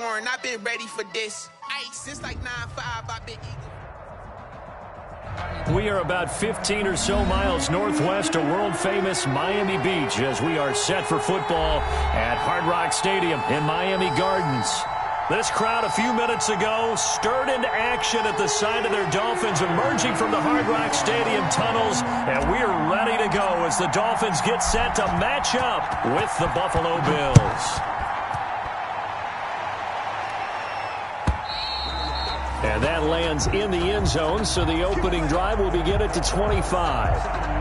foreign. I've been ready for this. Since like 9-5, I've been eager. We are about 15 or so miles northwest of world-famous Miami Beach as we are set for football at Hard Rock Stadium in Miami Gardens. This crowd a few minutes ago stirred into action at the sight of their Dolphins emerging from the Hard Rock Stadium tunnels, and we're ready to go as the Dolphins get set to match up with the Buffalo Bills. And that lands in the end zone, so the opening drive will begin at the 25.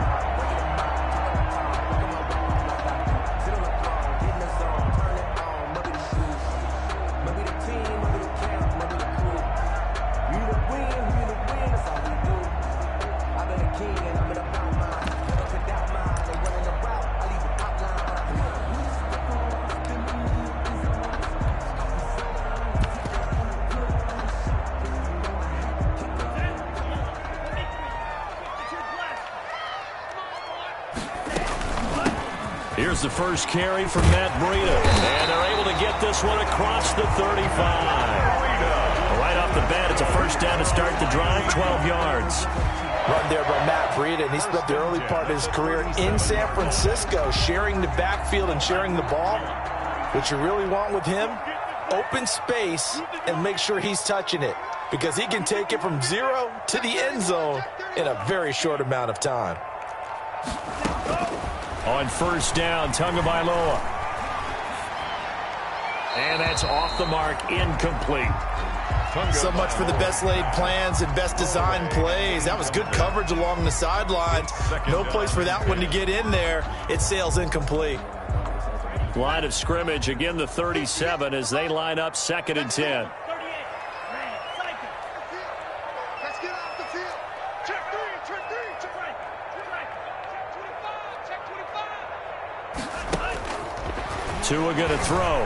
Here's the first carry from Matt Breida, and they're able to get this one across the 35. Right off the bat, it's a first down to start the drive, 12 yards. Run there by Matt Breida, and he spent the early part of his career in San Francisco, sharing the backfield and sharing the ball. What you really want with him, open space and make sure he's touching it, because he can take it from 0 to the end zone in a very short amount of time. On first down, Tagovailoa. And that's off the mark, incomplete. So much for the best laid plans and best designed plays. That was good coverage along the sidelines. No place for that one to get in there. It sails incomplete. Line of scrimmage, again the 37 as they line up 2nd and 10. Tua going to throw.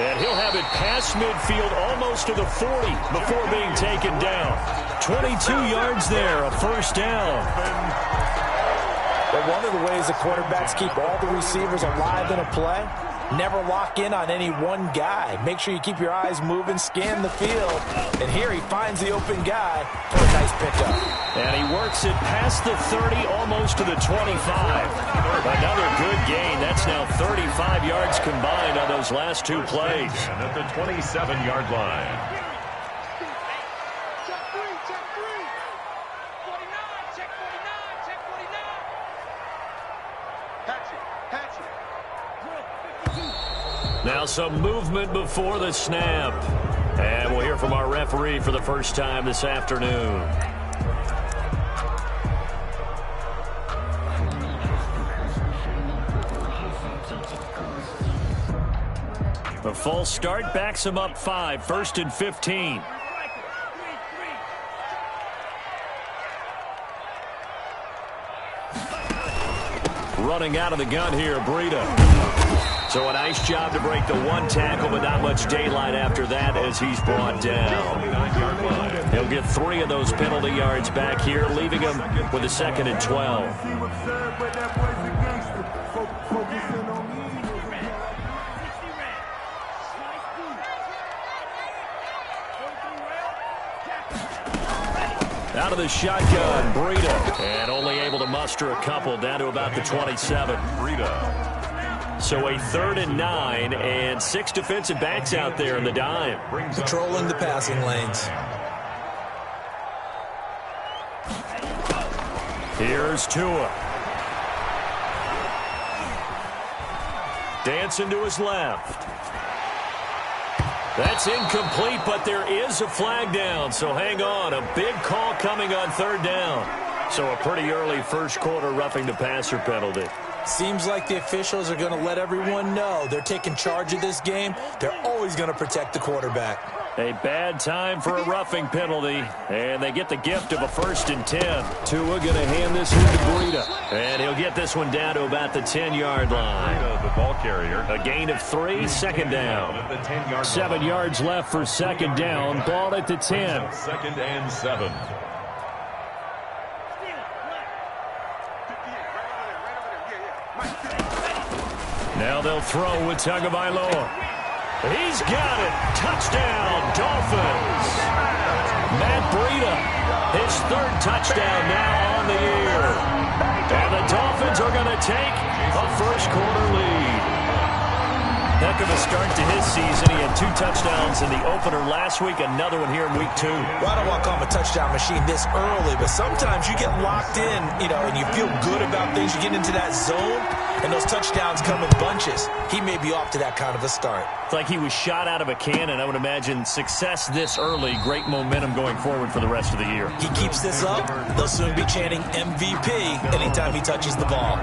And he'll have it past midfield almost to the 40 before being taken down. 22 yards there, a first down. But one of the ways the quarterbacks keep all the receivers alive in a play, never lock in on any one guy. Make sure you keep your eyes moving, scan the field. And here he finds the open guy for a nice pickup. And he works it past the 30, almost to the 25. Another good gain. That's now 35 yards combined on those last two plays. And at the 27-yard line. Now some movement before the snap. And we'll hear from our referee for the first time this afternoon. A false start backs him up 5, 1st and 15. Running out of the gun here, Breida. So a nice job to break the one tackle, but not much daylight after that as he's brought down. He'll get 3 of those penalty yards back here, leaving him with a 2nd and 12. Out of the shotgun, Breida. And only able to muster a couple down to about the 27. Breida. So a 3rd and 9 and 6 defensive backs out there in the dime. Patrolling the passing lanes. Here's Tua. Dancing to his left. That's incomplete, but there is a flag down, so hang on. A big call coming on 3rd down. So a pretty early first quarter roughing the passer penalty. Seems like the officials are going to let everyone know they're taking charge of this game. They're always going to protect the quarterback. A bad time for a roughing penalty, and they get the gift of a 1st and 10. Tua going to hand this one to Breida, and he'll get this one down to about the 10-yard line. The ball carrier. A gain of 3, 2nd down. 7 yards left for 2nd down. Ball at the 10. 2nd and 7. Now they'll throw with Tagovailoa. He's got it. Touchdown, Dolphins. Matt Breida, his third touchdown now on the year. And the Dolphins are going to take a first-quarter lead. Heck of a start to his season. He had 2 touchdowns in the opener last week, another one here in week 2. Well, I don't want to call him a touchdown machine this early, but sometimes you get locked in, and you feel good about things. You get into that zone, and those touchdowns come in bunches. He may be off to that kind of a start. It's like he was shot out of a cannon. I would imagine success this early, great momentum going forward for the rest of the year. He keeps this up, they'll soon be chanting MVP anytime he touches the ball.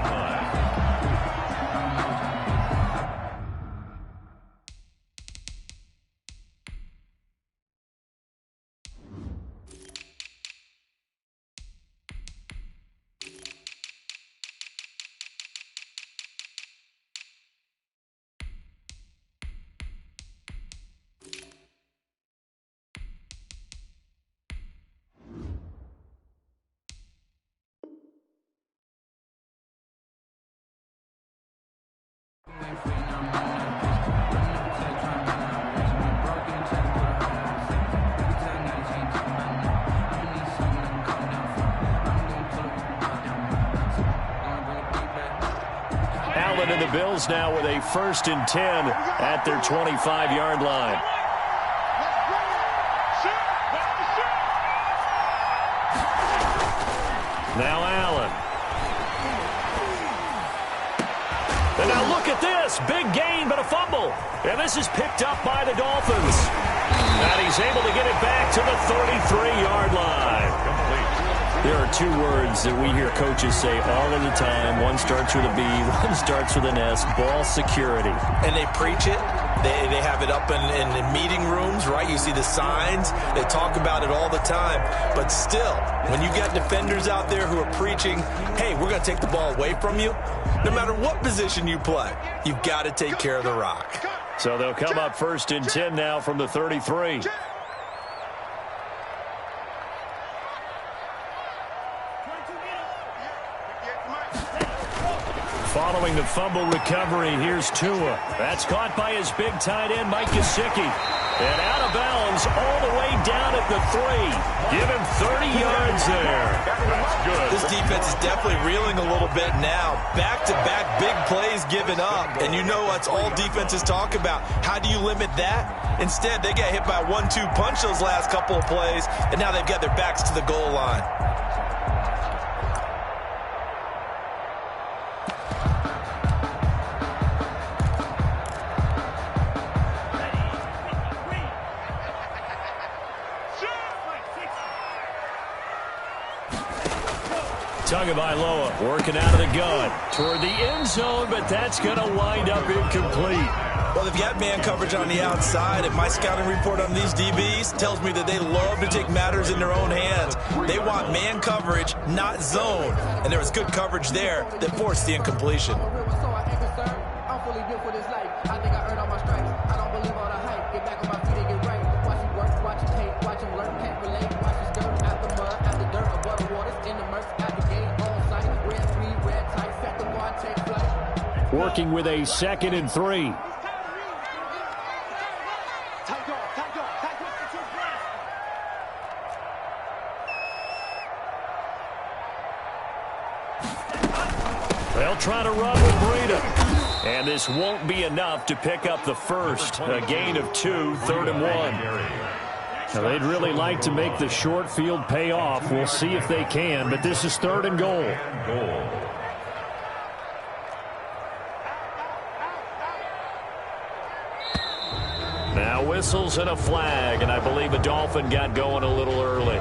And the Bills now with a 1st and 10 at their 25-yard line. Now Allen. And now look at this. Big gain, but a fumble. And this is picked up by the Dolphins. And he's able to get it back to the 33-yard line. There are 2 words that we hear coaches say all of the time. One starts with a B, one starts with an S, ball security. And they preach it. They have it up in the meeting rooms, right? You see the signs. They talk about it all the time. But still, when you got defenders out there who are preaching, hey, we're going to take the ball away from you, no matter what position you play, you've got to take care of the rock. So they'll come up 1st and 10 now from the 33. Following the fumble recovery, here's Tua. That's caught by his big tight end, Mike Gesicki. And out of bounds all the way down at the 3. Give him 30 yards there. That's good. This defense is definitely reeling a little bit now. Back-to-back big plays given up. And you know that's all defenses talk about. How do you limit that? Instead, they got hit by a 1-2 punch those last couple of plays, and now they've got their backs to the goal line. Tagovailoa working out of the gun toward the end zone, but that's going to wind up incomplete. Well, they've got man coverage on the outside, and my scouting report on these DBs tells me that they love to take matters in their own hands. They want man coverage, not zone. And there was good coverage there that forced the incompletion. Working with a 2nd and 3. They'll try to run with Breida. And this won't be enough to pick up the first. A gain of 2, 3rd and 1. Now, they'd really like to make the short field pay off. We'll see if they can, but this is 3rd and goal. Now whistles and a flag, and I believe a Dolphin got going a little early.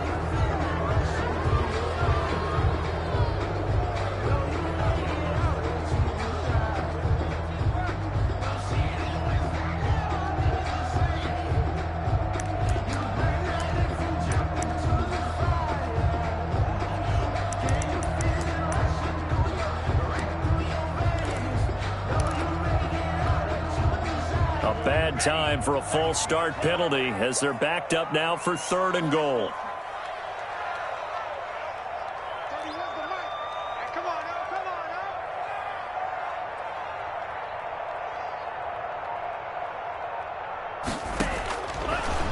Bad time for a false start penalty as they're backed up now for 3rd and goal.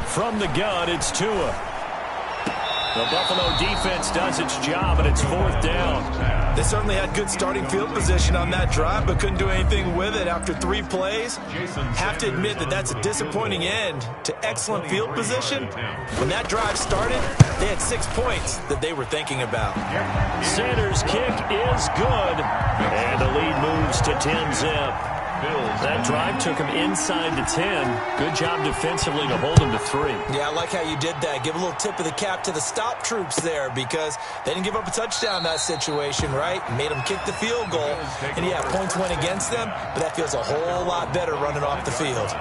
From the gun, it's Tua. The Buffalo defense does its job, and it's 4th down. They certainly had good starting field position on that drive, but couldn't do anything with it after 3 plays. Have to admit that that's a disappointing end to excellent field position. When that drive started, they had 6 points that they were thinking about. Sanders' kick is good, and the lead moves to 10-zip. That drive took him inside the 10. Good job defensively to hold him to 3. Yeah, I like how you did that. Give a little tip of the cap to the stop troops there because they didn't give up a touchdown in that situation, right? Made them kick the field goal. And, yeah, points went against them, but that feels a whole lot better running off the field.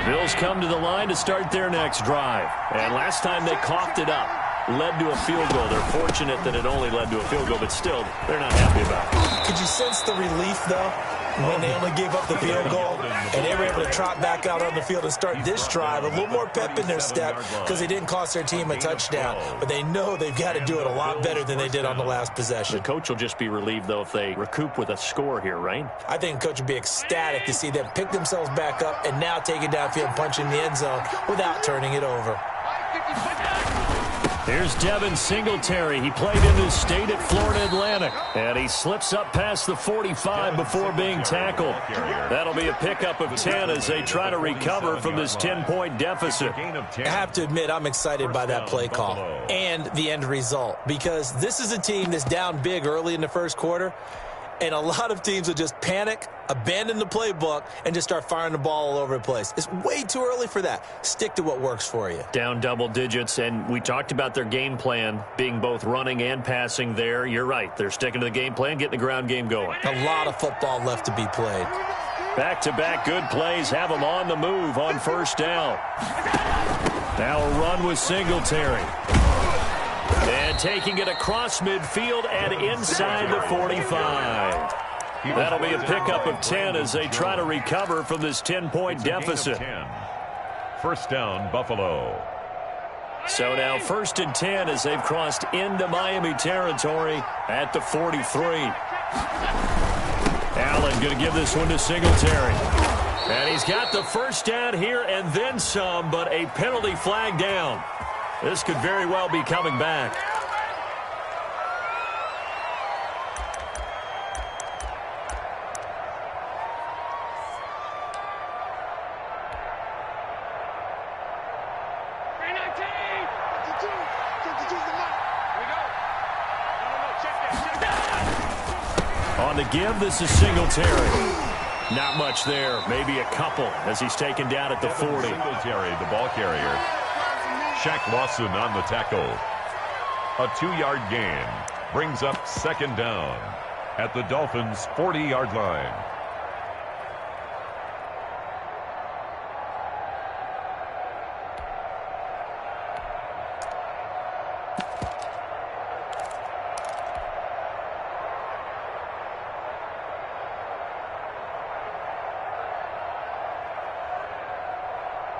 Bills come to the line to start their next drive. And last time they coughed it up, led to a field goal. They're fortunate that it only led to a field goal, but still, they're not happy about it. Could you sense the relief, though, when they only gave up the field goal and they were able to trot back out on the field and start this drive? A little more pep in their step because they didn't cost their team a touchdown. But they know they've got to do it a lot better than they did on the last possession. The coach will just be relieved, though, if they recoup with a score here, right? I think the coach would be ecstatic to see them pick themselves back up and now take it downfield and punch in the end zone without turning it over. Here's Devin Singletary. He played in his state at Florida Atlantic. And he slips up past the 45 before being tackled. That'll be a pickup of 10 as they try to recover from this 10-point deficit. I have to admit, I'm excited by that play call and the end result because this is a team that's down big early in the first quarter. And a lot of teams will just panic, abandon the playbook, and just start firing the ball all over the place. It's way too early for that. Stick to what works for you. Down double digits, and we talked about their game plan being both running and passing there. You're right. They're sticking to the game plan, getting the ground game going. A lot of football left to be played. Back-to-back good plays have them on the move on first down. Now a run with Singletary. And taking it across midfield and inside the 45. That'll be a pickup of 10 as they try to recover from this 10-point deficit. First down, Buffalo. So now 1st and 10 as they've crossed into Miami territory at the 43. Allen going to give this one to Singletary. And he's got the first down here and then some, but a penalty flag down. This could very well be coming back. On the give, this is Singletary. Not much there, maybe a couple as he's taken down at the 40. Singletary, the ball carrier. Shaq Lawson on the tackle. A 2-yard gain brings up 2nd down at the Dolphins' 40-yard line.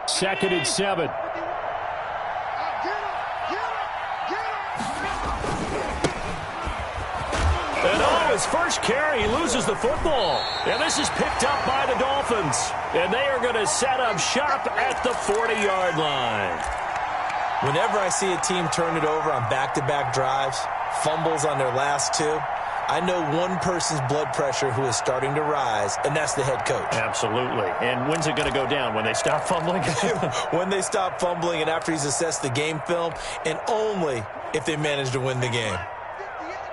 Second and 7. And on his first carry, he loses the football. And this is picked up by the Dolphins. And they are going to set up shop at the 40-yard line. Whenever I see a team turn it over on back-to-back drives, fumbles on their last 2, I know one person's blood pressure who is starting to rise, and that's the head coach. Absolutely. And when's it going to go down? When they stop fumbling? When they stop fumbling and after he's assessed the game film, and only if they manage to win the game.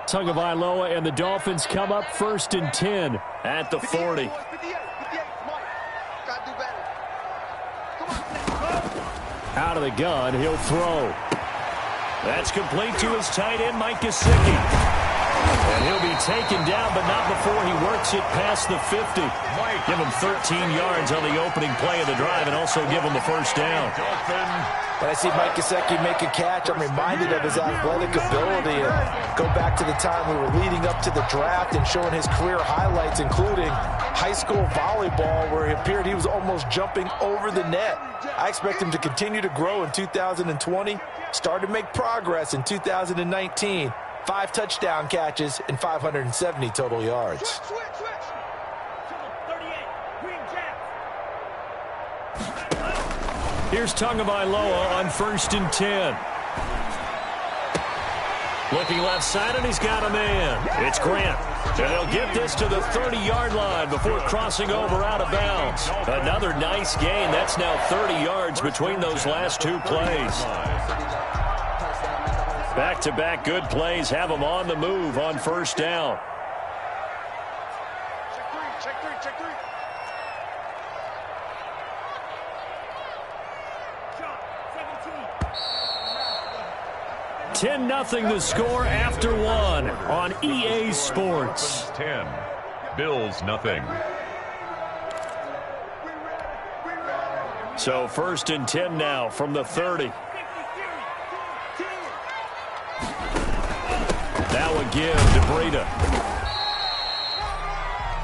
Tagovailoa and the Dolphins come up 1st and 10 at the 40. Out of the gun, he'll throw. That's complete to his tight end, Mike Gesicki. And he'll be taken down, but not before he works it past the 50. Give him 13 yards on the opening play of the drive and also give him the first down. When I see Mike Gesicki make a catch, I'm reminded of his athletic ability. And go back to the time we were leading up to the draft and showing his career highlights, including high school volleyball, where it appeared he was almost jumping over the net. I expect him to continue to grow in 2020, start to make progress in 2019. 5 touchdown catches and 570 total yards. Here's Tagovailoa on 1st and 10. Looking left side, and he's got a man. It's Grant. And they'll get this to the 30-yard line before crossing over out of bounds. Another nice gain. That's now 30 yards between those last 2 plays. Back-to-back good plays have them on the move on 1st down. Check three. 10-0 the score after 1 on EA Sports. 10, Bills nothing. So 1st and 10 now from the 30. That would give to Breida.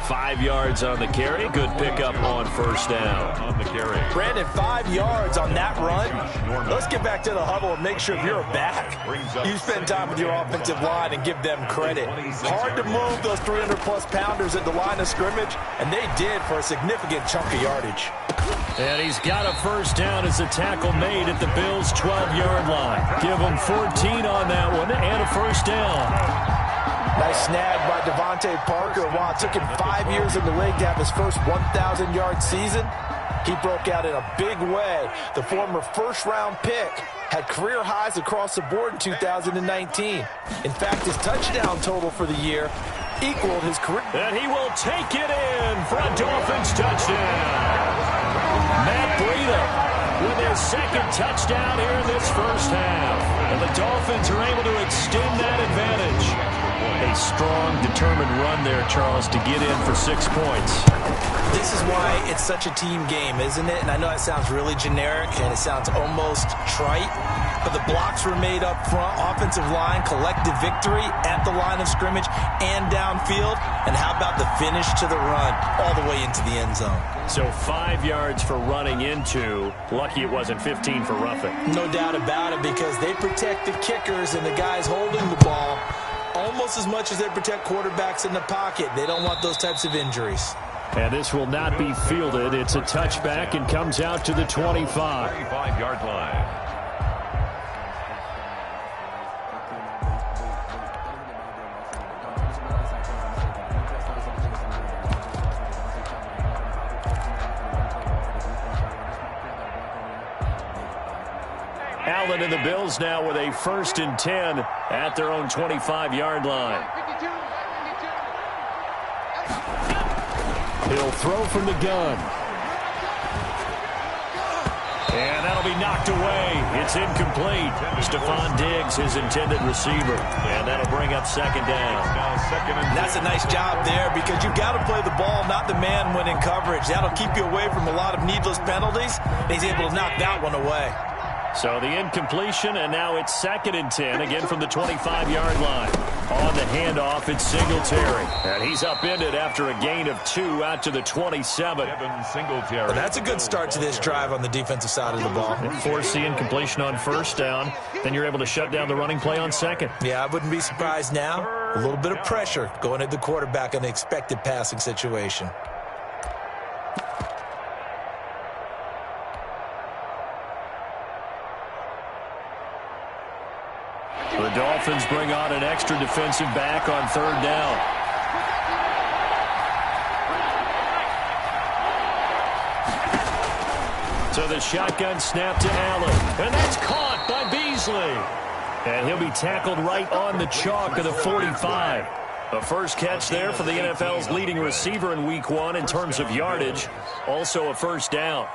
5 yards on the carry. Good pickup on 1st down. On the carry. Brandon, 5 yards on that run. Let's get back to the huddle and make sure you're back. You spend time with your offensive line and give them credit. Hard to move those 300-plus pounders at the line of scrimmage, and they did for a significant chunk of yardage. And he's got a 1st down as a tackle made at the Bills' 12-yard line. Give him 14 on that one and a 1st down. Nice snag by Devontae Parker. While it took him 5 years in the league to have his first 1,000-yard season, he broke out in a big way. The former first-round pick had career highs across the board in 2019. In fact, his touchdown total for the year equaled his career. And he will take it in for a Dolphins touchdown. Matt Breida with his 2nd touchdown here in this 1st half. And the Dolphins are able to extend that advantage. A strong, determined run there, Charles, to get in for 6 points. This is why it's such a team game, isn't it? And I know it sounds really generic and it sounds almost trite, but the blocks were made up front, offensive line, collective victory at the line of scrimmage and downfield. And how about the finish to the run all the way into the end zone? So 5 yards for running into. Lucky it wasn't 15 for roughing. No doubt about it, because they protect the kickers and the guys holding the ball almost as much as they protect quarterbacks in the pocket. They don't want those types of injuries. And this will not be fielded. It's a touchback and comes out to the 25. 25-yard line. Allen and the Bills now with a 1st and 10 at their own 25-yard line. He'll throw from the gun. And that'll be knocked away. It's incomplete. Stephon Diggs, his intended receiver. And that'll bring up 2nd down. That's a nice job there, because you've got to play the ball, not the man when in coverage. That'll keep you away from a lot of needless penalties. He's able to knock that one away. So the incompletion, and now it's 2nd and 10, again from the 25-yard line. On the handoff, it's Singletary. And he's upended after a gain of 2 out to the 27. Singletary. Well, that's a good start to this drive on the defensive side of the ball. Force the incompletion on 1st down. Then you're able to shut down the running play on 2nd. Yeah, I wouldn't be surprised now. A little bit of pressure going at the quarterback in the expected passing situation. The Dolphins bring on an extra defensive back on 3rd down. So the shotgun snap to Allen. And that's caught by Beasley. And he'll be tackled right on the chalk of the 45. The first catch there for the NFL's leading receiver in Week 1 in terms of yardage. Also a 1st down.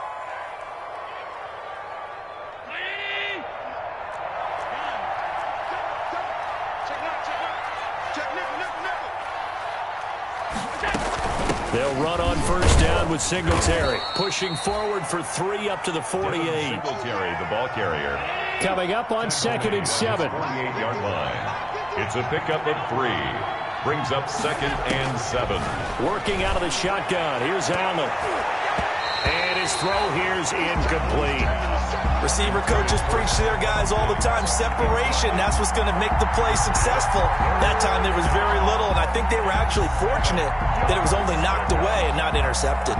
They'll run on first down with Singletary. Pushing forward for 3 up to the 48. Singletary, the ball carrier. Coming up on 2nd and 7. 28-yard line. It's a pickup of 3. Brings up 2nd and 7. Working out of the shotgun. Here's Allen. And his throw here's incomplete. Receiver coaches preach to their guys all the time. Separation, that's what's going to make the play successful. That time there was very little, and I think they were actually fortunate that it was only knocked away and not intercepted.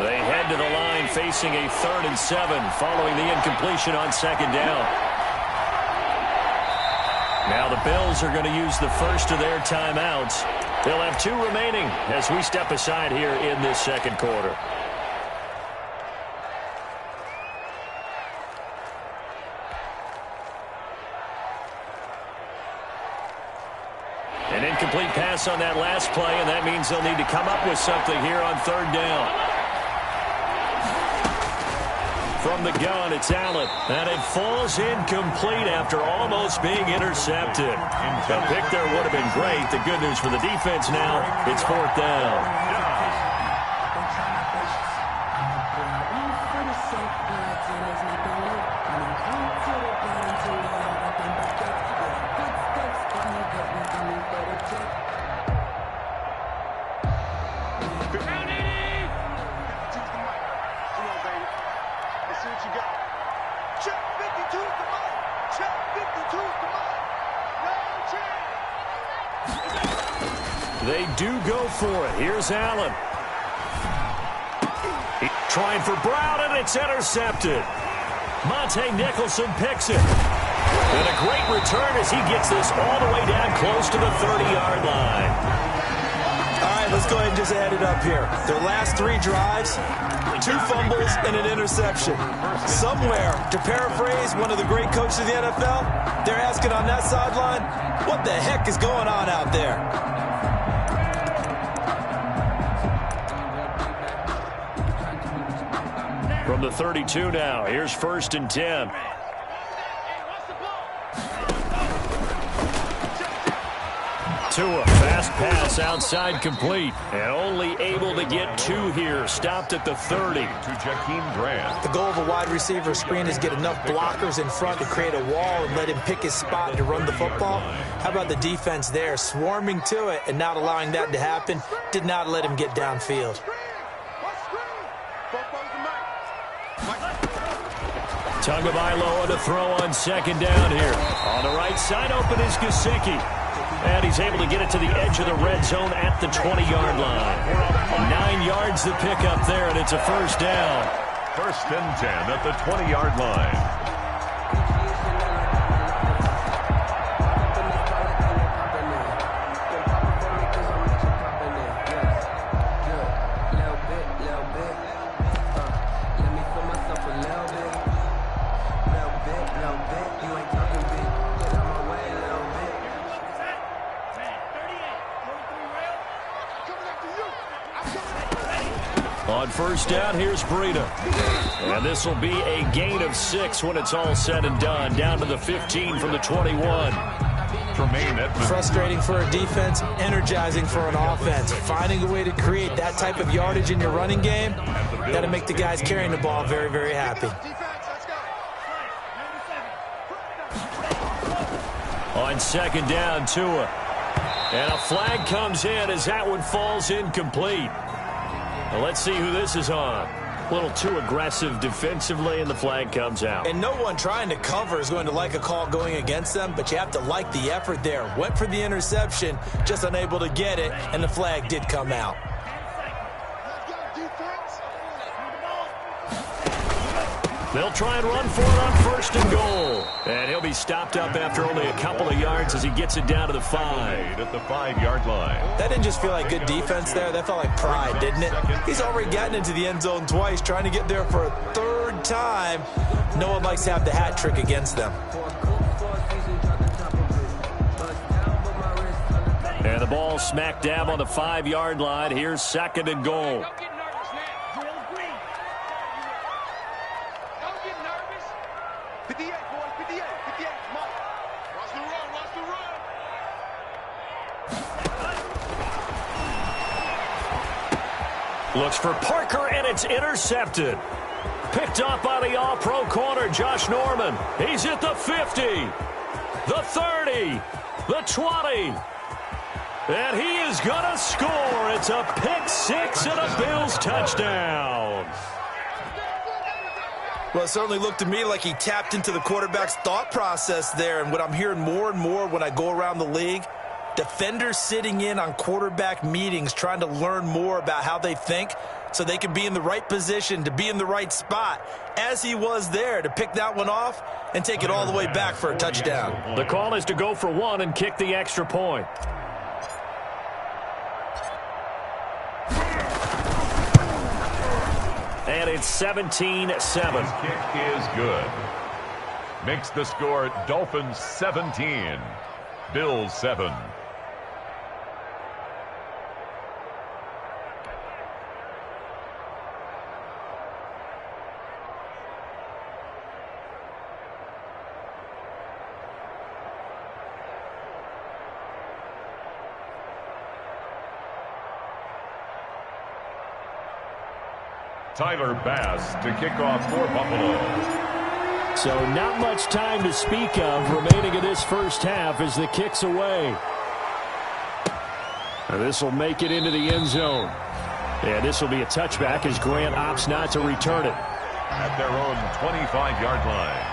They head to the line facing a 3rd and 7 following the incompletion on 2nd down. Now the Bills are going to use the first of their timeouts. They'll have 2 remaining as we step aside here in this 2nd quarter. An incomplete pass on that last play, and that means they'll need to come up with something here on 3rd down. From the gun, it's Allen, and it falls incomplete after almost being intercepted. The pick there would have been great. The good news for the defense now, it's 4th down. They do go for it. Here's Allen. Trying for Brown, and it's intercepted. Monte Nicholson picks it. And a great return as he gets this all the way down close to the 30-yard line. All right, let's go ahead and just add it up here. Their last 3 drives, 2 fumbles and an interception. Somewhere, to paraphrase one of the great coaches of the NFL, they're asking on that sideline, what the heck is going on out there? From the 32 now, here's 1st and 10. Tua, fast pass outside complete, and only able to get 2 here, stopped at the 30. To Jakeem Grant. The goal of a wide receiver screen is get enough blockers in front to create a wall and let him pick his spot to run the football. How about the defense there, swarming to it and not allowing that to happen? Did not let him get downfield. Tagovailoa to throw on 2nd down here. On the right side, open is Gesicki. And he's able to get it to the edge of the red zone at the 20-yard line. 9 yards to pick up there, and it's a 1st down. 1st and 10 at the 20-yard line. On 1st down, here's Breida. And this will be a gain of 6 when it's all said and done. Down to the 15 from the 21. Frustrating for a defense, energizing for an offense. Finding a way to create that type of yardage in your running game, got to make the guys carrying the ball very, very happy. On 2nd down, Tua. And a flag comes in as that one falls incomplete. Well, let's see who this is on. A little too aggressive defensively, and the flag comes out. And no one trying to cover is going to like a call going against them, but you have to like the effort there. Went for the interception, just unable to get it, and the flag did come out. They'll try and run for it on 1st and goal. And he'll be stopped up after only a couple of yards as he gets it down to the 5. At the 5-yard line. That didn't just feel like good defense there. That felt like pride, didn't it? He's already gotten into the end zone twice, trying to get there for a 3rd time. No one likes to have the hat trick against them. And the ball smack dab on the 5-yard line. Here's 2nd and goal. Don't get nervous now. Drill's green. Don't get nervous. 58, boys, 58, 58. Come on. Watch the run, watch the run. Looks for Parker, and it's intercepted. Picked up by the all-pro corner, Josh Norman. He's at the 50, the 30, the 20. And he is going to score. It's a pick six and a Bills touchdown. Well, it certainly looked to me like he tapped into the quarterback's thought process there. And what I'm hearing more and more when I go around the league, defenders sitting in on quarterback meetings trying to learn more about how they think so they can be in the right position to be in the right spot, as he was there to pick that one off and take it all the way back for a touchdown. The call is to go for one and kick the extra point. And it's 17-7. His kick is good. Makes the score Dolphins 17, Bills 7. Tyler Bass to kick off for Buffalo. So not much time to speak of remaining in this first half as the kick's away. And this will make it into the end zone. And this will be a touchback as Grant opts not to return it. At their own 25-yard line.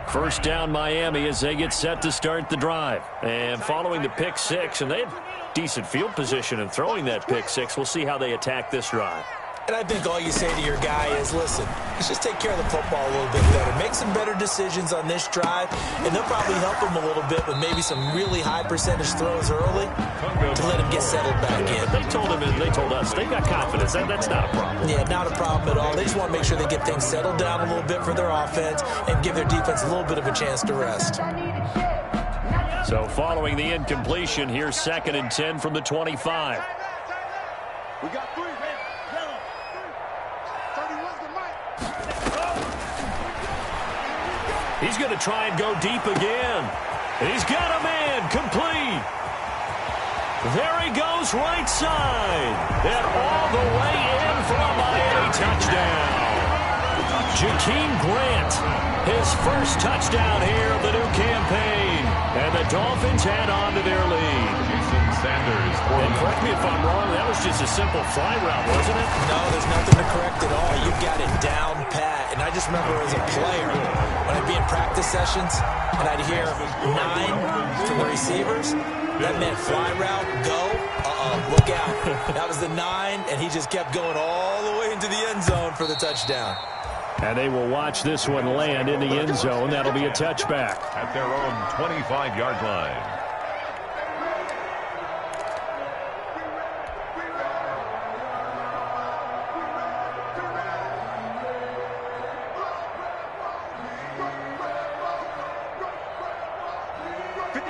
First down Miami as they get set to start the drive. And following the pick six, and they had decent field position in throwing that pick six. We'll see how they attack this drive. And I think all you say to your guy is, listen, let's just take care of the football a little bit better. Make some better decisions on this drive, and they'll probably help him a little bit with maybe some really high percentage throws early to let him get settled back in. They told him and they told us they got confidence. That's not a problem. Yeah, not a problem at all. They just want to make sure they get things settled down a little bit for their offense and give their defense a little bit of a chance to rest. So following the incompletion, here's 2nd and 10 from the 25. We got 3. 31's the mic. He's going to try and go deep again. He's got a man complete. There he goes right side. And all the way in for a Miami touchdown. Jakeem Grant, his first touchdown here of the new campaign. And the Dolphins head on to their lead. Jason Sanders. And correct me if I'm wrong, that was just a simple fly route, wasn't it? No, there's nothing to correct at all. You've got it down pat. And I just remember as a player, when I'd be in practice sessions, and I'd hear 9 from the receivers, that meant fly route, go, look out. That was the 9, and he just kept going all the way into the end zone for the touchdown. And they will watch this one land in the end zone. That'll be a touchback. At their own 25-yard line.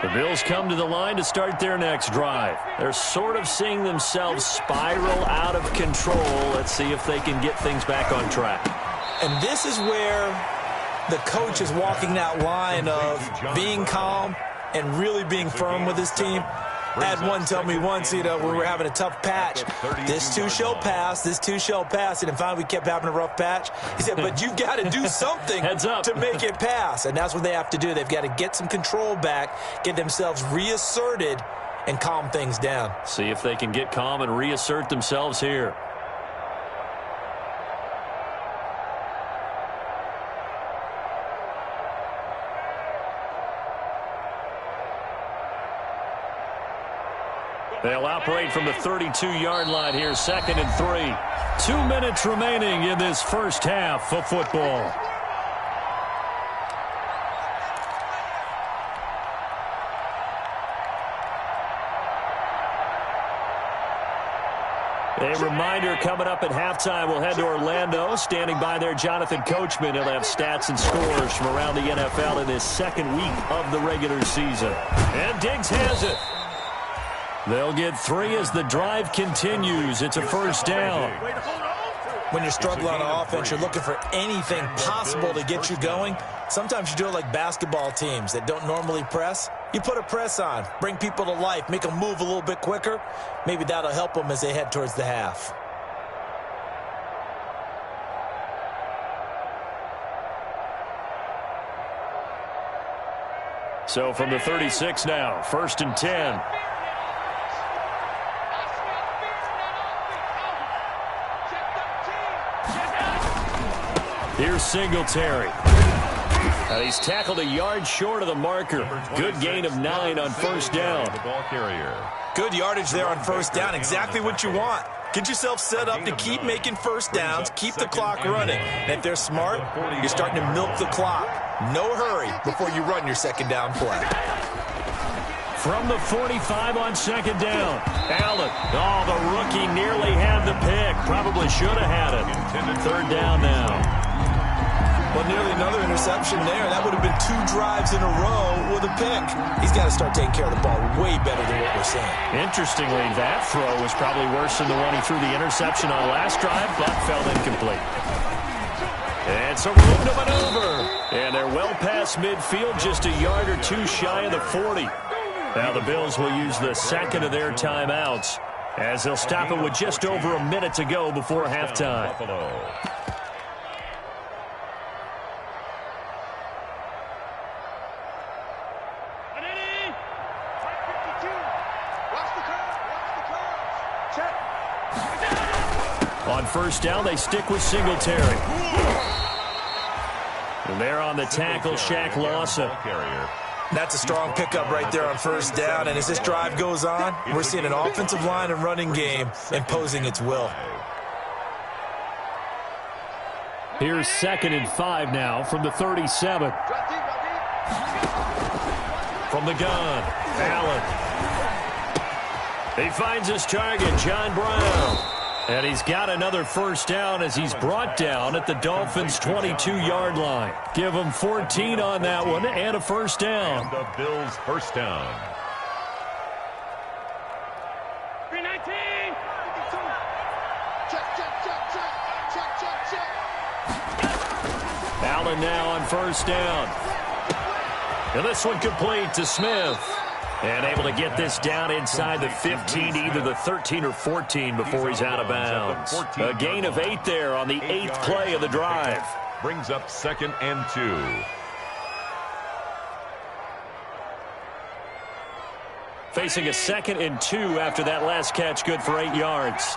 The Bills come to the line to start their next drive. They're sort of seeing themselves spiral out of control. Let's see if they can get things back on track. And this is where the coach is walking that line of being calm and really being firm with his team. I had one tell me once, when we were having a tough patch, this too shall pass, this too shall pass. And finally we kept having a rough patch. He said, but you've got to do something to make it pass. And that's what they have to do. They've got to get some control back, get themselves reasserted, and calm things down. See if they can get calm and reassert themselves here. They'll operate from the 32-yard line here, 2nd and 3. 2 minutes remaining in this first half of football. A reminder coming up at halftime, we'll head to Orlando. Standing by there, Jonathan Coachman. He'll have stats and scores from around the NFL in his second week of the regular season. And Diggs has it. They'll get 3 as the drive continues. It's a first down. When you're struggling on offense, you're looking for anything possible to get you going. Sometimes you do it like basketball teams that don't normally press. You put a press on, bring people to life, make them move a little bit quicker. Maybe that'll help them as they head towards the half. So from the 36 now, 1st and 10. Here's Singletary. And he's tackled a yard short of the marker. Good gain of 9 on first down. The ball carrier. Good yardage there on first down. Exactly what you want. Get yourself set up to keep making first downs, keep the clock running. And if they're smart, you're starting to milk the clock. No hurry before you run your second down play. From the 45 on second down. Allen. Oh, the rookie nearly had the pick. Probably should have had it. Third down now. Well, nearly another interception there. That would have been 2 drives in a row with a pick. He's got to start taking care of the ball way better than what we're seeing. Interestingly, that throw was probably worse than the one he threw the interception on last drive, but fell incomplete. And some room to maneuver. And they're well past midfield, just a yard or 2 shy of the 40. Now the Bills will use the second of their timeouts as they'll stop it with just over a minute to go before halftime. On first down, they stick with Singletary. And there on the tackle, Shaq Lawson. That's a strong pickup right there on first down. And as this drive goes on, we're seeing an offensive line and running game imposing its will. Here's 2nd and 5 now from the 37. From the gun, Allen. He finds his target, John Brown. And he's got another first down as he's brought down at the Dolphins' 22-yard line. Give him 14 on that one and a first down. And the Bills' first down. 319. Check. Allen now on first down. And this one complete to Smith. And able to get this down inside the 15, either the 13 or 14 before he's out of bounds. A gain of 8 there on the 8th play of the drive. Brings up 2nd and 2. Facing a 2nd and 2 after that last catch, good for 8 yards.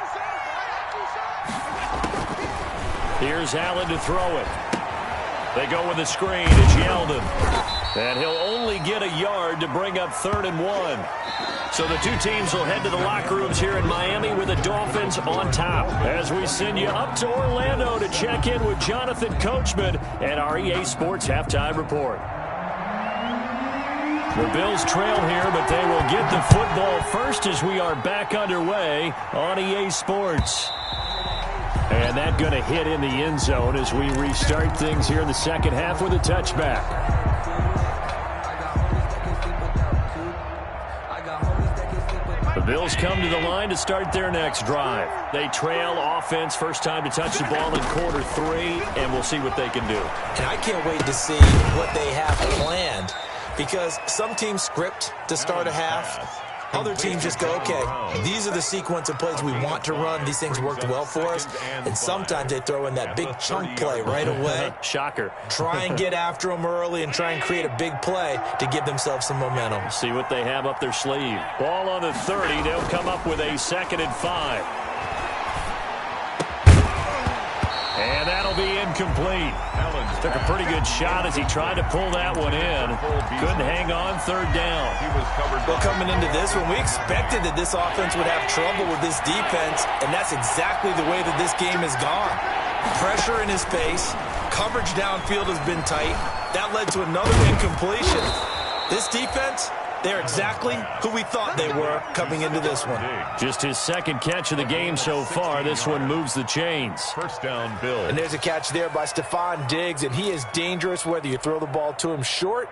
Here's Allen to throw it. They go with a screen. It's Yeldon. And he'll only get a yard to bring up 3rd and 1. So the two teams will head to the locker rooms here in Miami with the Dolphins on top. As we send you up to Orlando to check in with Jonathan Coachman and our EA Sports Halftime Report. The Bills trail here, but they will get the football first as we are back underway on EA Sports. And that going to hit in the end zone as we restart things here in the second half with a touchback. The Bills come to the line to start their next drive. They trail offense, first time to touch the ball in quarter 3, and we'll see what they can do. And I can't wait to see what they have planned, because some teams script to start a half. Other teams just go, okay, these are the sequence of plays we want to run. These things worked well for us. And sometimes they throw in that big chunk play right away. Shocker. Try and get after them early and try and create a big play to give themselves some momentum. See what they have up their sleeve. Ball on the 30. They'll come up with a 2nd and 5. And that'll be incomplete. Took a pretty good shot as he tried to pull that one in. Couldn't hang on, 3rd down. Well, coming into this one, we expected that this offense would have trouble with this defense, and that's exactly the way that this game has gone. Pressure in his face. Coverage downfield has been tight. That led to another incompletion. This defense, They're exactly who we thought they were coming into this one. Just his second catch of the game so far. This one moves the chains. First down, Bills. And there's a catch there by Stephon Diggs, and he is dangerous whether you throw the ball to him short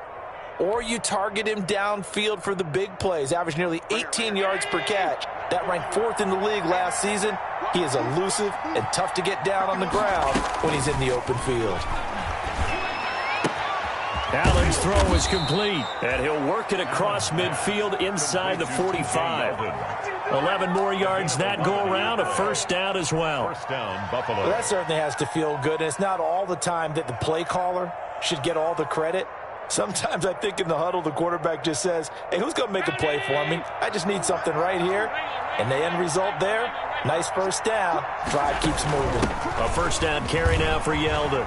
or you target him downfield for the big plays. Averaged nearly 18 yards per catch. That ranked 4th in the league last season. He is elusive and tough to get down on the ground when he's in the open field. Allen's throw is complete, and he'll work it across midfield inside the 45. 11 more yards that go around, a first down as well. First down, Buffalo. Well, that certainly has to feel good, and it's not all the time that the play caller should get all the credit. Sometimes I think in the huddle, the quarterback just says, hey, who's going to make a play for me? I just need something right here. And the end result there, nice first down. Drive keeps moving. A first down carry now for Yeldon.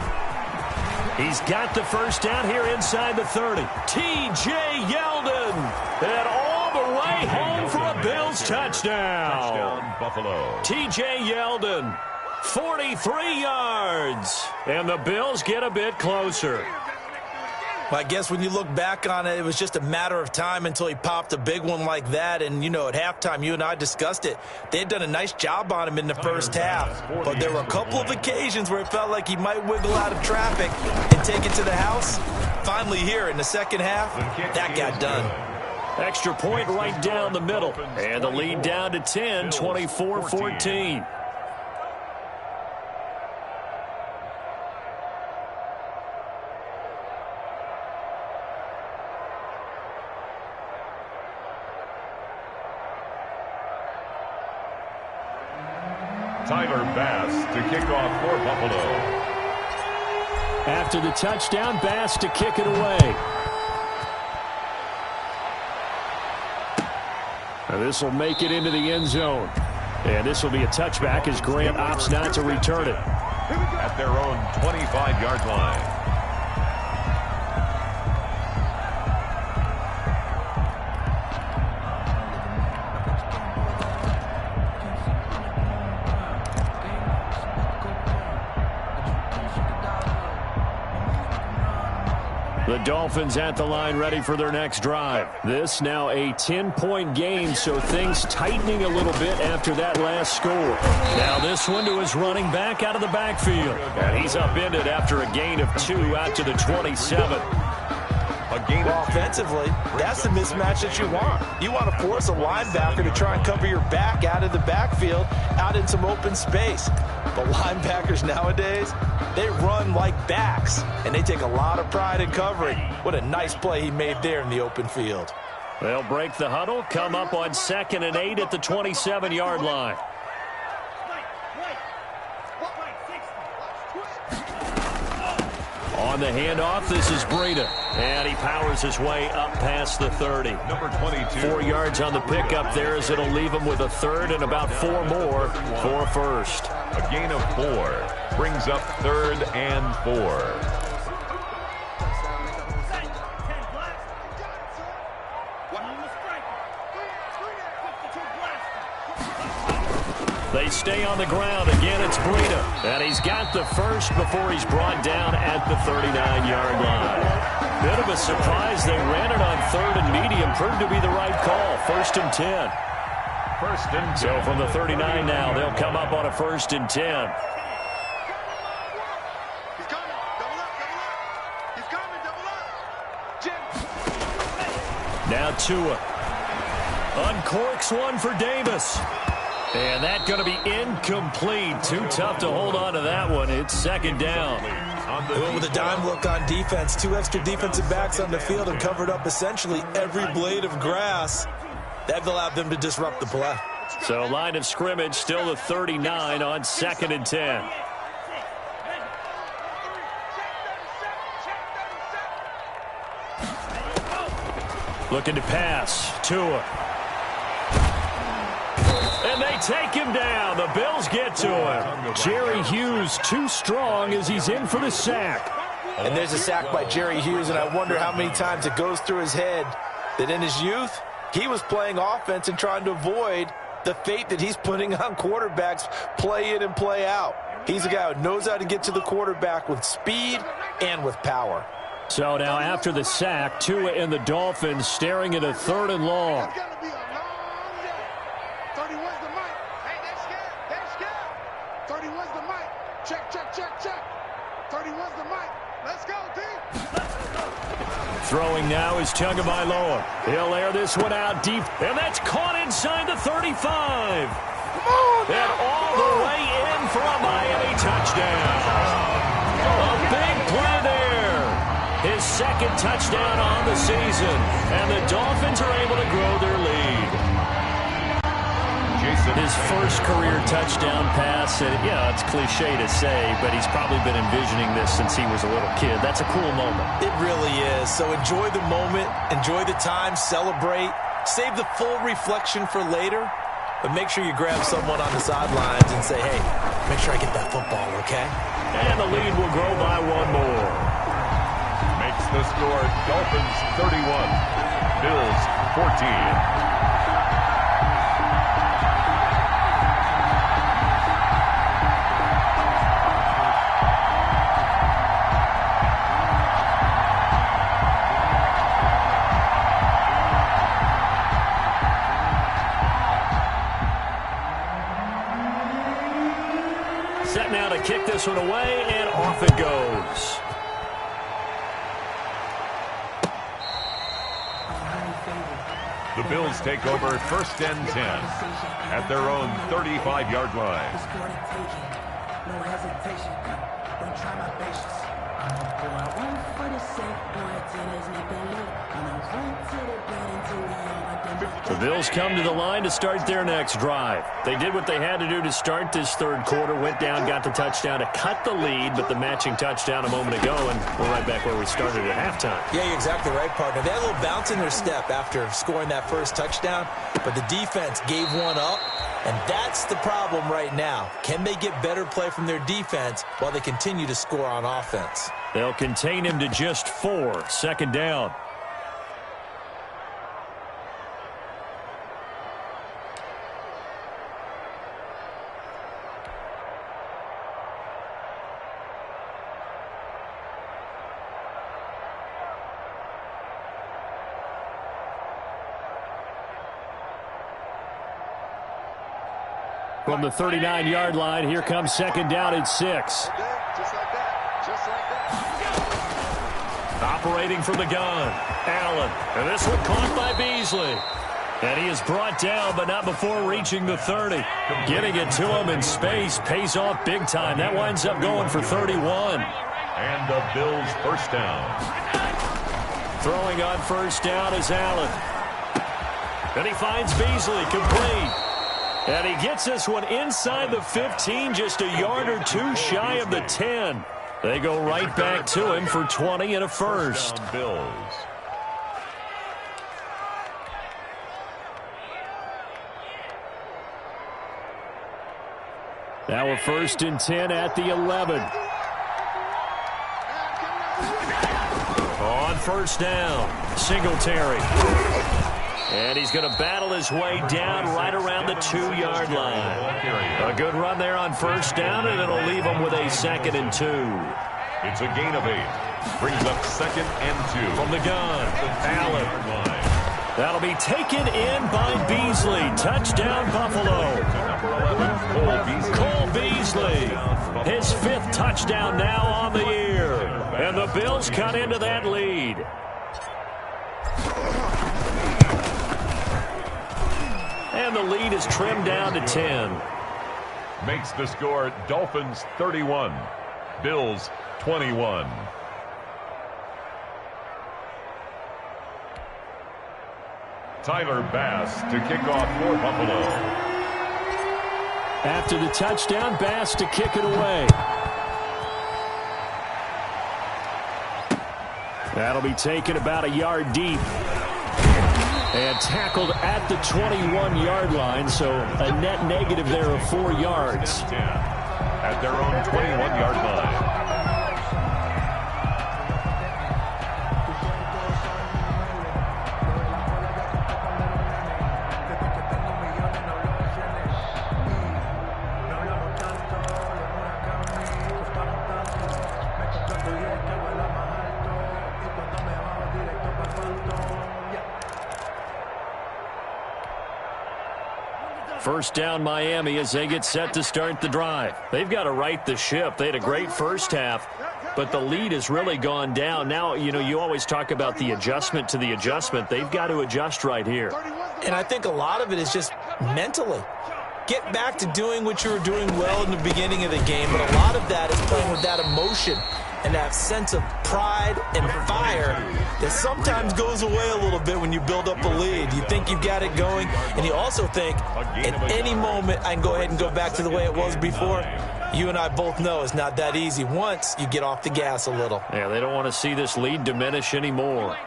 He's got the first down here inside the 30. T.J. Yeldon. And all the way home for a Bills touchdown. Touchdown, Buffalo. T.J. Yeldon, 43 yards. And the Bills get a bit closer. Well, I guess when you look back on it, it was just a matter of time until he popped a big one like that. And, you know, at halftime, you and I discussed it. They had done a nice job on him in the first half. But there were a couple of occasions where it felt like he might wiggle out of traffic and take it to the house. Finally here in the second half, that got done. Extra point right down the middle. And the lead down to 10, 24-14. Tyler Bass to kick off for Buffalo. After the touchdown, Bass to kick it away. And this will make it into the end zone. And this will be a touchback as Grant opts not to return it. At their own 25-yard line. The Dolphins at the line ready for their next drive. This now a 10-point game, so things tightening a little bit after that last score. Now this one to his running back out of the backfield. And he's upended after a gain of 2 out to the 27. Well, offensively, that's the mismatch that you want. You want to force a linebacker to try and cover your back out of the backfield, out in some open space. But linebackers nowadays, they run like backs, and they take a lot of pride in covering. What a nice play he made there in the open field. They'll break the huddle, come up on 2nd and 8 at the 27-yard line. On the handoff, this is Breida. And he powers his way up past the 30. Number 22. 4 yards on the pickup there as it'll leave him with a third and about 4 more for a first. A gain of 4 brings up 3rd and 4. They stay on the ground. Again, it's Breida. And he's got the first before he's brought down at the 39-yard line. Bit of a surprise. They ran it on 3rd and medium. Proved to be the right call. 1st and 10. First and 10. So from the 39 now, they'll come up on a 1st and 10. He's coming. Double up. He's coming. Double up. Jim. Now Tua. Uncorks one for Davis. And that's going to be incomplete. Too tough to hold on to that one. It's 2nd down. They went with a dime look on defense. 2 extra defensive backs on the field and covered up essentially every blade of grass. That allowed them to disrupt the play. So line of scrimmage still the 39 on 2nd and 10. Looking to pass. Tua. And they take him down. The Bills get to him. Jerry Hughes too strong as he's in for the sack. And there's a sack by Jerry Hughes, and I wonder how many times it goes through his head that in his youth, he was playing offense and trying to avoid the fate that he's putting on quarterbacks play in and play out. He's a guy who knows how to get to the quarterback with speed and with power. So now after the sack, Tua and the Dolphins staring at a 3rd and long. It's gonna be a long day. 30, where's the mic? Hey, they're scared. They're scared. 30, where's the mic? Check, check, check, check. 30, where's the mic? Let's go, D. Throwing now is Tagovailoa. He'll air this one out deep, and that's caught inside the 35. Come on, And all the way in for a Miami touchdown. A big play there. His 2nd touchdown on the season, and the Dolphins are able to grow their lead. His first career touchdown pass, and yeah, it's cliche to say, but he's probably been envisioning this since he was a little kid. That's a cool moment. It really is. So enjoy the moment, enjoy the time, celebrate, save the full reflection for later, but make sure you grab someone on the sidelines and say, hey, make sure I get that football, okay? And the lead will grow by 1 more. Makes the score Dolphins 31, Bills 14. Set now to kick this one away, and off it goes. The Bills take over 1st and 10 at their own 35-yard line. No hesitation, don't try my patience. I went for the safe boy till there's nothing left. And I went to the bed until we all The Bills come to the line to start their next drive. They did what they had to do to start this 3rd quarter, went down, got the touchdown to cut the lead, but the matching touchdown a moment ago, and we're right back where we started at halftime. Yeah, you're exactly right, partner. They had a little bounce in their step after scoring that first touchdown, but the defense gave one up, and that's the problem right now. Can they get better play from their defense while they continue to score on offense? They'll contain him to just 4, 2nd down. From the 39-yard line, here comes 2nd down and 6. Just like that. Just like that. Operating from the gun, Allen. And this one caught by Beasley. And he is brought down, but not before reaching the 30. Getting it to him in space pays off big time. That winds up going for 31. And the Bills' 1st down. Throwing on 1st down is Allen. And he finds Beasley complete. And he gets this one inside the 15, just a yard or 2 shy of the 10. They go right back to him for 20 and a 1st. Bills. Now a 1st and 10 at the 11. On 1st down, Singletary. And he's going to battle his way down right around the 2-yard line. A good run there on 1st down, and it'll leave him with a 2nd and 2. It's a gain of 8. Brings up 2nd and 2. From the gun, Allen. That'll be taken in by Beasley. Touchdown, Buffalo. Cole Beasley. His 5th touchdown now on the year. And the Bills cut into that lead. And the lead is trimmed down to 10. Makes the score Dolphins 31, Bills 21. Tyler Bass to kick off for Buffalo. After the touchdown, Bass to kick it away. That'll be taken about a yard deep. And tackled at the 21-yard line, so a net negative there of 4 yards. At their own 21-yard line. First down Miami as they get set to start the drive. They've got to right the ship. They had a great first half, but the lead has really gone down. Now, you always talk about the adjustment to the adjustment. They've got to adjust right here. And I think a lot of it is just mentally. Get back to doing what you were doing well in the beginning of the game, but a lot of that is playing with that emotion and that sense of pride and fire that sometimes goes away a little bit when you build up a lead. You think you've got it going, and you also think at any moment I can go ahead and go back to the way it was before. You and I both know it's not that easy once you get off the gas a little. Yeah, they don't want to see this lead diminish anymore.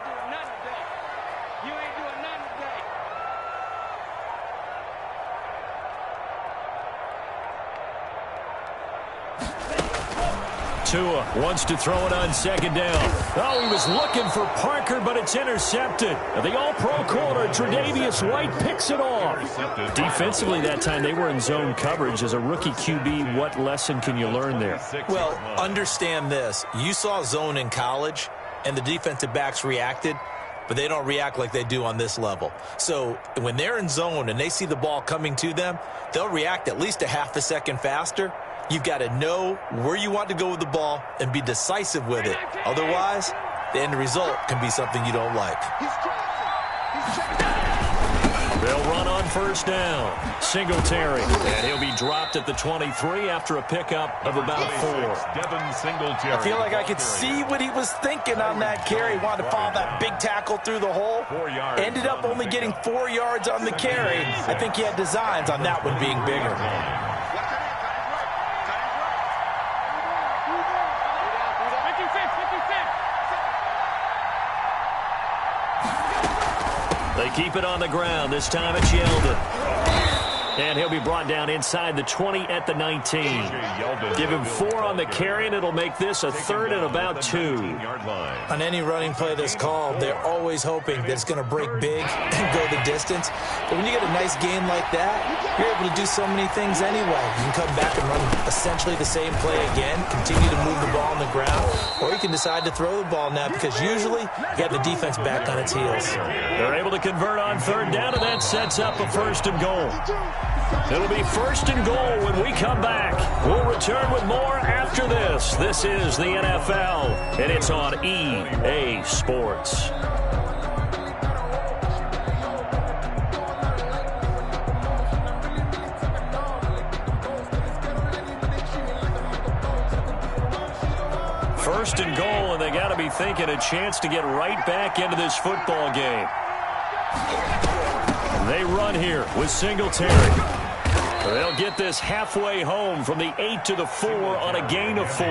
Tua wants to throw it on second down. Oh, he was looking for Parker, but it's intercepted. The all-pro corner, Tre'Davious White, picks it off. Defensively that time, they were in zone coverage. As a rookie QB, what lesson can you learn there? Well, understand this. You saw zone in college, and the defensive backs reacted, but they don't react like they do on this level. So when they're in zone and they see the ball coming to them, they'll react at least a half a second faster. You've got to know where you want to go with the ball and be decisive with it. Otherwise, the end result can be something you don't like. They'll run on first down. Singletary. And he'll be dropped at the 23 after a pickup of about 4. I feel like I could see what he was thinking on that carry. He wanted to follow that big tackle through the hole. Ended up only getting 4 yards on the carry. I think he had designs on that one being bigger. They keep it on the ground. This time it's Yeldon. And he'll be brought down inside the 20 at the 19. Give him 4 on the carry, and it'll make this a 3rd and about 2. On any running play that's called, they're always hoping that it's going to break big and go the distance. But when you get a nice gain like that, you're able to do so many things anyway. You can come back and run essentially the same play again, continue to move the ball on the ground, or you can decide to throw the ball now because usually you have the defense back on its heels. They're able to convert on 3rd down, and that sets up a 1st and goal. It'll be 1st and goal when we come back. We'll return with more after this. This is the NFL, and it's on EA Sports. First and goal, and they got to be thinking a chance to get right back into this football game. They run here with Singletary. They'll get this halfway home from the 8 to the 4 on a gain of 4.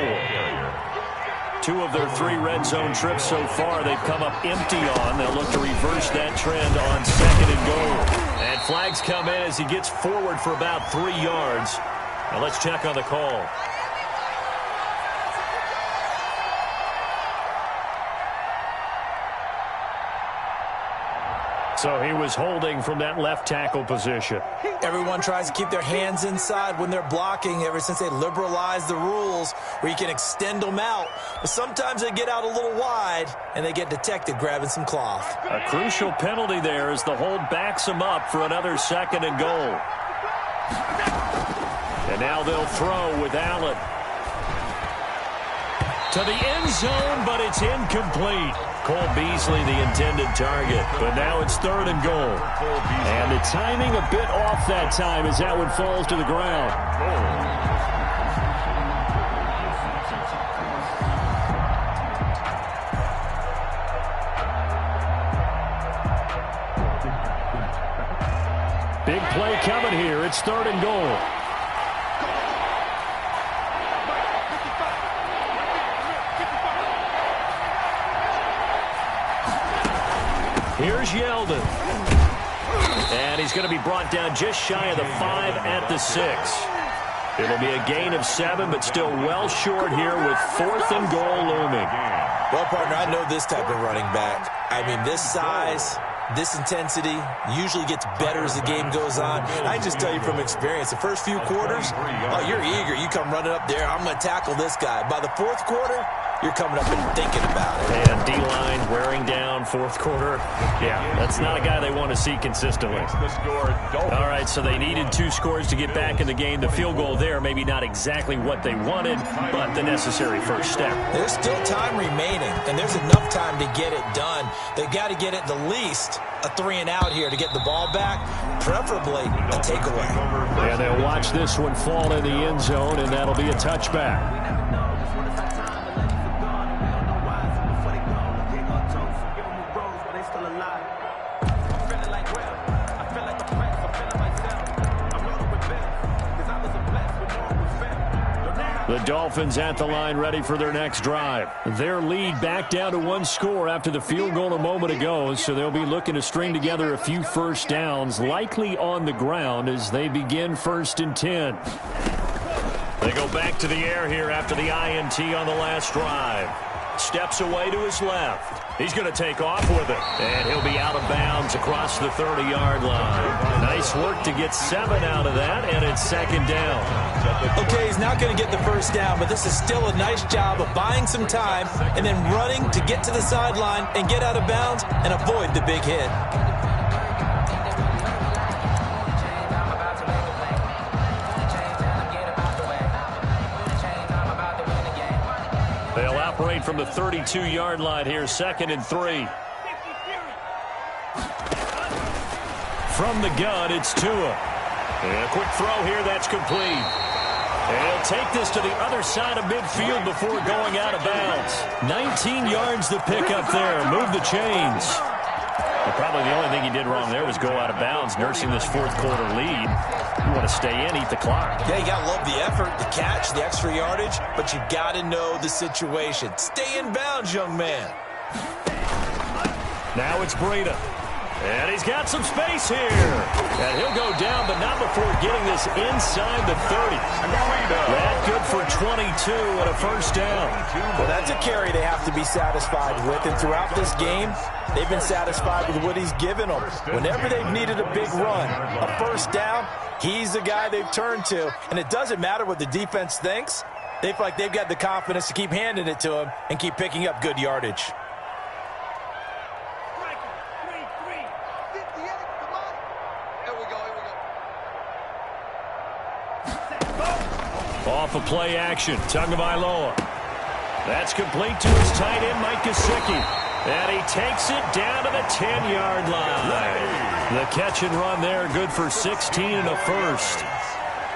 2 of their 3 red zone trips so far they've come up empty on. They'll look to reverse that trend on 2nd and goal. And flags come in as he gets forward for about 3 yards. Now let's check on the call. So he was holding from that left tackle position. Everyone tries to keep their hands inside when they're blocking ever since they liberalized the rules where you can extend them out. But sometimes they get out a little wide and they get detected grabbing some cloth. A crucial penalty there as the hold backs them up for another 2nd and goal. And now they'll throw with Allen. To the end zone, but it's incomplete. Cole Beasley, the intended target. But now it's 3rd and goal. And the timing a bit off that time as that one falls to the ground. Big play coming here. It's 3rd and goal. Here's Yeldon. And he's going to be brought down just shy of the 5 at the 6. It'll be a gain of 7, but still well short here with 4th and goal looming. Well, partner, I know this type of running back. I mean, this size, this intensity usually gets better as the game goes on. I just tell you from experience, the first few quarters, oh, you're eager. You come running up there, I'm going to tackle this guy. By the 4th quarter, you're coming up and thinking about it. And D-line wearing down fourth quarter. Yeah, that's not a guy they want to see consistently. All right, so they needed 2 scores to get back in the game. The field goal there, maybe not exactly what they wanted, but the necessary first step. There's still time remaining, and there's enough time to get it done. They've got to get at the least a 3-and-out here to get the ball back, preferably a takeaway. And they'll watch this one fall in the end zone, and that'll be a touchback. The Dolphins at the line ready for their next drive. Their lead back down to 1 score after the field goal a moment ago, so they'll be looking to string together a few first downs, likely on the ground as they begin 1st and 10. They go back to the air here after the INT on the last drive. Steps away to his left. He's going to take off with it, and he'll be out of bounds across the 30-yard line. Nice work to get 7 out of that, and it's 2nd down. Okay, he's not going to get the first down, but this is still a nice job of buying some time and then running to get to the sideline and get out of bounds and avoid the big hit. They'll operate from the 32-yard line here, 2nd and 3. From the gun, it's Tua. And a quick throw here, that's complete. And he'll take this to the other side of midfield before going out of bounds. 19 yards to pick up there. Move the chains. But probably the only thing he did wrong there was go out of bounds, nursing this 4th quarter lead. You want to stay in, eat the clock. Yeah, you got to love the effort, the catch, the extra yardage, but you got to know the situation. Stay in bounds, young man. Now it's Breida. And he's got some space here. And he'll go down, but not before getting this inside the 30. That good for 22 and a first down. Well, that's a carry they have to be satisfied with. And throughout this game, they've been satisfied with what he's given them. Whenever they've needed a big run, a first down, he's the guy they've turned to. And it doesn't matter what the defense thinks. They feel like they've got the confidence to keep handing it to him and keep picking up good yardage. Off of play action, Tagovailoa. That's complete to his tight end, Mike Gesicki. And he takes it down to the 10-yard line. The catch and run there, good for 16 and a first.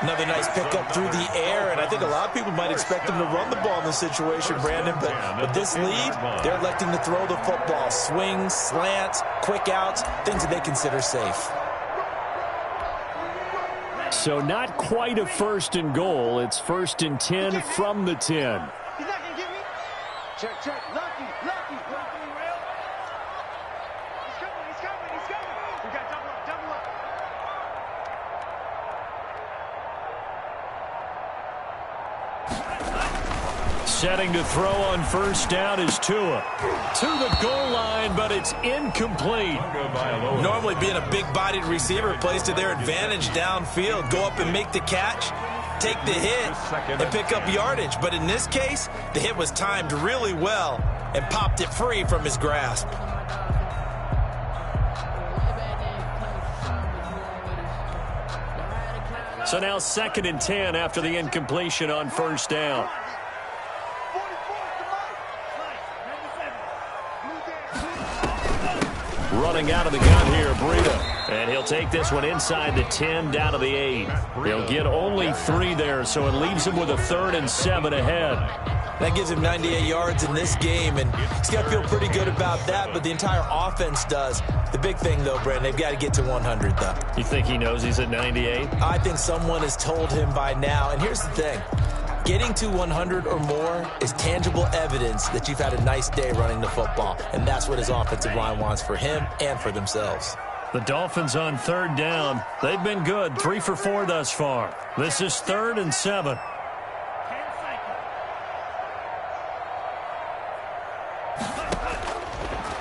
Another nice pickup through the air, and I think a lot of people might expect him to run the ball in this situation, Brandon, but with this lead, they're electing to throw the football. Swings, slants, quick outs, things that they consider safe. So not quite a 1st and goal. It's 1st and 10 from the 10. He's not going to get me. Check. Lucky. He's coming. We got double up. Setting to throw on first down is Tua. To the goal line, but it's incomplete. Normally being a big-bodied receiver plays to their advantage downfield. Go up and make the catch, take the hit, and pick up yardage. But in this case, the hit was timed really well and popped it free from his grasp. So now 2nd and 10 after the incompletion on first down. Running out of the gun here, Breida. And he'll take this one inside the 10, down to the 8. He'll get only 3 there, so it leaves him with a 3rd and 7 ahead. That gives him 98 yards in this game, and he's got to feel pretty good about that, but the entire offense does. The big thing, though, Brandon, they've got to get to 100, though. You think he knows he's at 98? I think someone has told him by now, and here's the thing. Getting to 100 or more is tangible evidence that you've had a nice day running the football, and that's what his offensive line wants for him and for themselves. The Dolphins on 3rd down. They've been good, 3 for 4 thus far. This is 3rd and 7.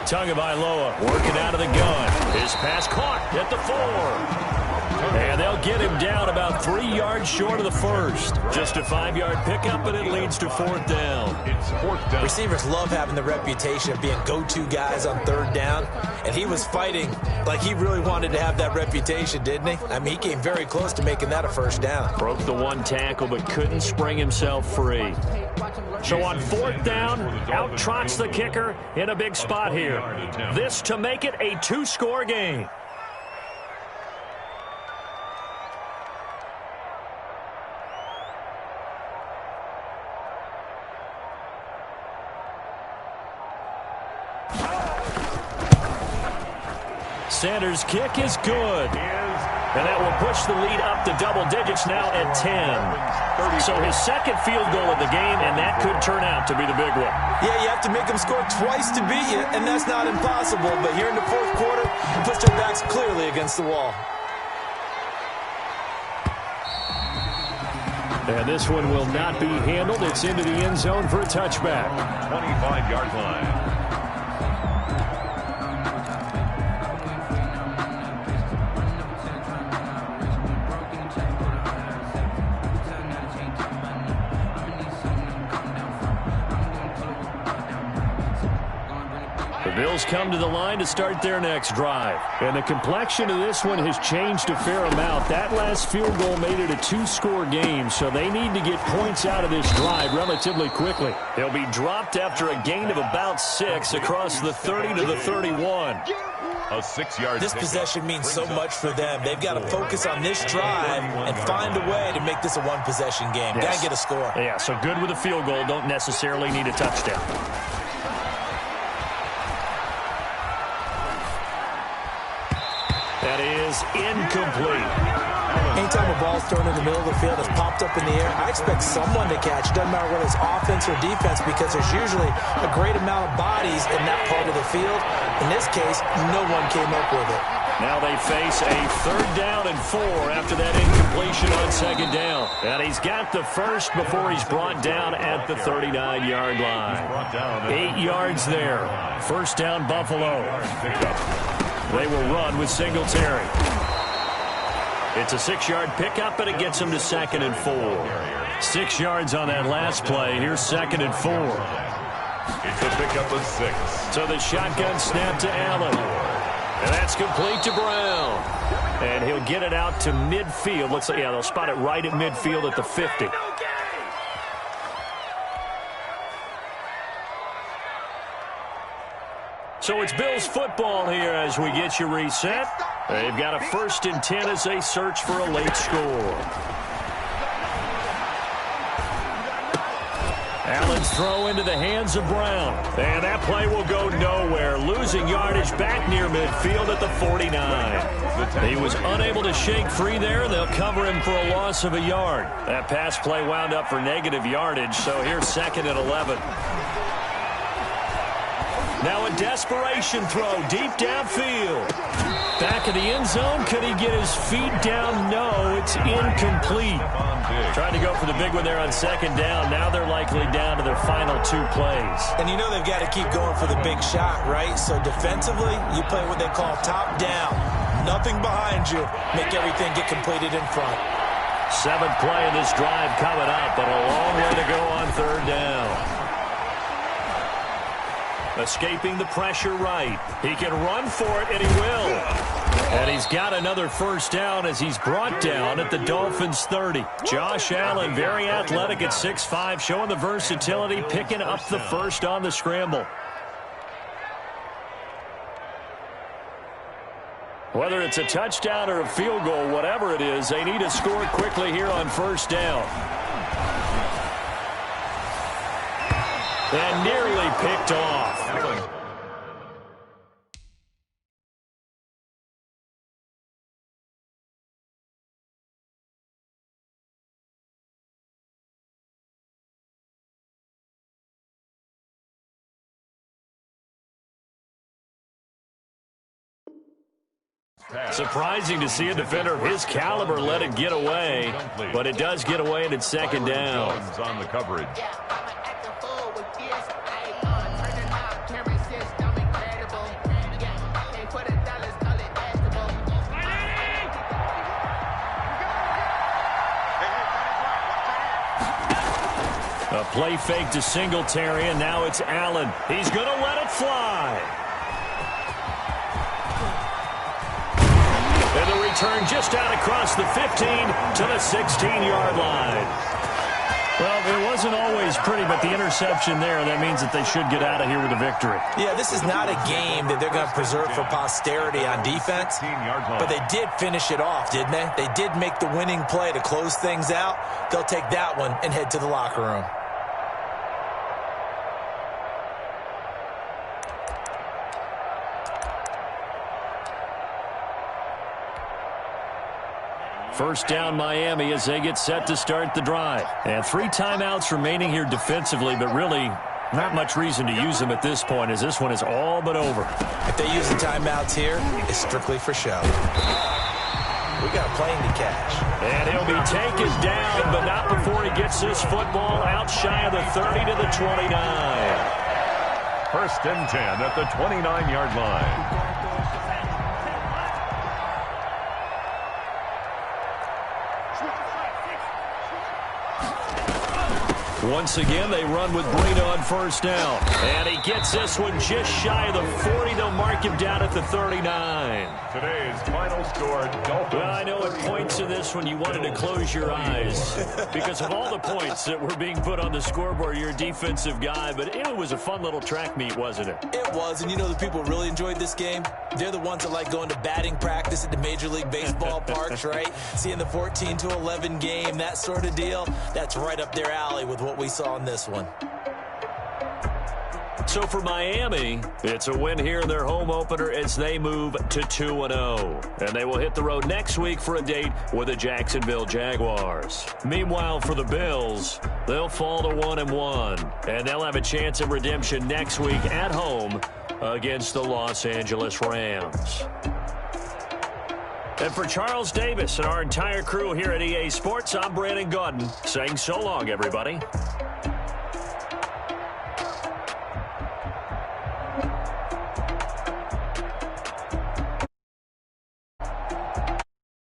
Tagovailoa working out of the gun. His pass caught at the 4. And they'll get him down about 3 yards short of the first. Just a 5-yard pickup, and it leads to 4th down. It's 4th down. Receivers love having the reputation of being go-to guys on 3rd down, and he was fighting like he really wanted to have that reputation, didn't he? I mean, he came very close to making that a 1st down. Broke the 1 tackle, but couldn't spring himself free. So on 4th down, out trots the kicker in a big spot here. This to make it a 2-score game. Sanders' kick is good. And that will push the lead up to double digits now at 10. So his second field goal of the game, and that could turn out to be the big one. Yeah, you have to make them score twice to beat you, and that's not impossible. But here in the 4th quarter, it puts their backs clearly against the wall. And this one will not be handled. It's into the end zone for a touchback. 25-yard line. Bills come to the line to start their next drive. And the complexion of this one has changed a fair amount. That last field goal made it a 2-score game, so they need to get points out of this drive relatively quickly. They'll be dropped after a gain of about 6 across the 30 to the 31. A 6-yard. This possession means so much for them. They've got to focus on this drive and find a way to make this a 1-possession game. Yes. Got to get a score. Yeah, so good with a field goal. Don't necessarily need a touchdown. That is incomplete. Anytime a ball's thrown in the middle of the field, it's popped up in the air, I expect someone to catch. Doesn't matter whether it's offense or defense, because there's usually a great amount of bodies in that part of the field. In this case, no one came up with it. Now they face a 3rd down and 4 after that incompletion on 2nd down. And he's got the first before he's brought down at the 39-yard line. 8 yards there. 1st down, Buffalo. They will run with Singletary. It's a 6-yard pickup, and it gets him to 2nd and 4. 6 yards on that last play. Here's 2nd and 4. It's a pickup of 6. So the shotgun snap to Allen. And that's complete to Brown. And he'll get it out to midfield. Looks like, yeah, they'll spot it right at midfield at the 50. So it's Bills football here as we get you reset. They've got a 1st and 10 as they search for a late score. Allen's throw into the hands of Brown. And that play will go nowhere. Losing yardage back near midfield at the 49. He was unable to shake free there. They'll cover him for a loss of a yard. That pass play wound up for negative yardage. So here's 2nd and 11. Now a desperation throw deep downfield. Back of the end zone. Could he get his feet down? No, it's incomplete. Trying to go for the big one there on 2nd down. Now they're likely down to their final 2 plays. And you know they've got to keep going for the big shot, right? So defensively, you play what they call top down. Nothing behind you. Make everything get completed in front. 7th play of this drive coming up, but a long way to go on 3rd down. Escaping the pressure right. He can run for it, and he will. And he's got another 1st down as he's brought down at the Dolphins' 30. Josh Allen, very athletic at 6'5", showing the versatility, picking up the 1st on the scramble. Whether it's a touchdown or a field goal, whatever it is, they need to score quickly here on 1st down. And nearly picked off. Surprising to see a defender of his caliber let it get away, but it does get away and it's 2nd down. On the coverage. A play fake to Singletary, and now it's Allen. He's going to let it fly. And the return just out across the 15 to the 16-yard line. Well, it wasn't always pretty, but the interception there, that means that they should get out of here with a victory. Yeah, this is not a game that they're going to preserve for posterity on defense, but they did finish it off, didn't they? They did make the winning play to close things out. They'll take that one and head to the locker room. First down Miami as they get set to start the drive. And 3 timeouts remaining here defensively, but really not much reason to use them at this point as this one is all but over. If they use the timeouts here, it's strictly for show. We got a plane to catch. And he'll be taken down, but not before he gets this football out shy of the 30 to the 29. First and 10 at the 29-yard line. Once again, they run with Breida on first down. And he gets this one just shy of the 40. They'll mark him down at the 39. Today's final score, Dolphins. Well, I know at points in this one you wanted to close your eyes because of all the points that were being put on the scoreboard. You're a defensive guy, but it was a fun little track meet, wasn't it? It was, and you know the people really enjoyed this game? They're the ones that like going to batting practice at the Major League Baseball parks, right? Seeing the 14-11 game, that sort of deal. That's right up their alley with what we saw in this one. So for Miami, it's a win here in their home opener as they move to 2-0. And they will hit the road next week for a date with the Jacksonville Jaguars. Meanwhile, for the Bills, they'll fall to 1-1. And they'll have a chance at redemption next week at home against the Los Angeles Rams. And for Charles Davis and our entire crew here at EA Sports, I'm Brandon Gaudin saying so long, everybody.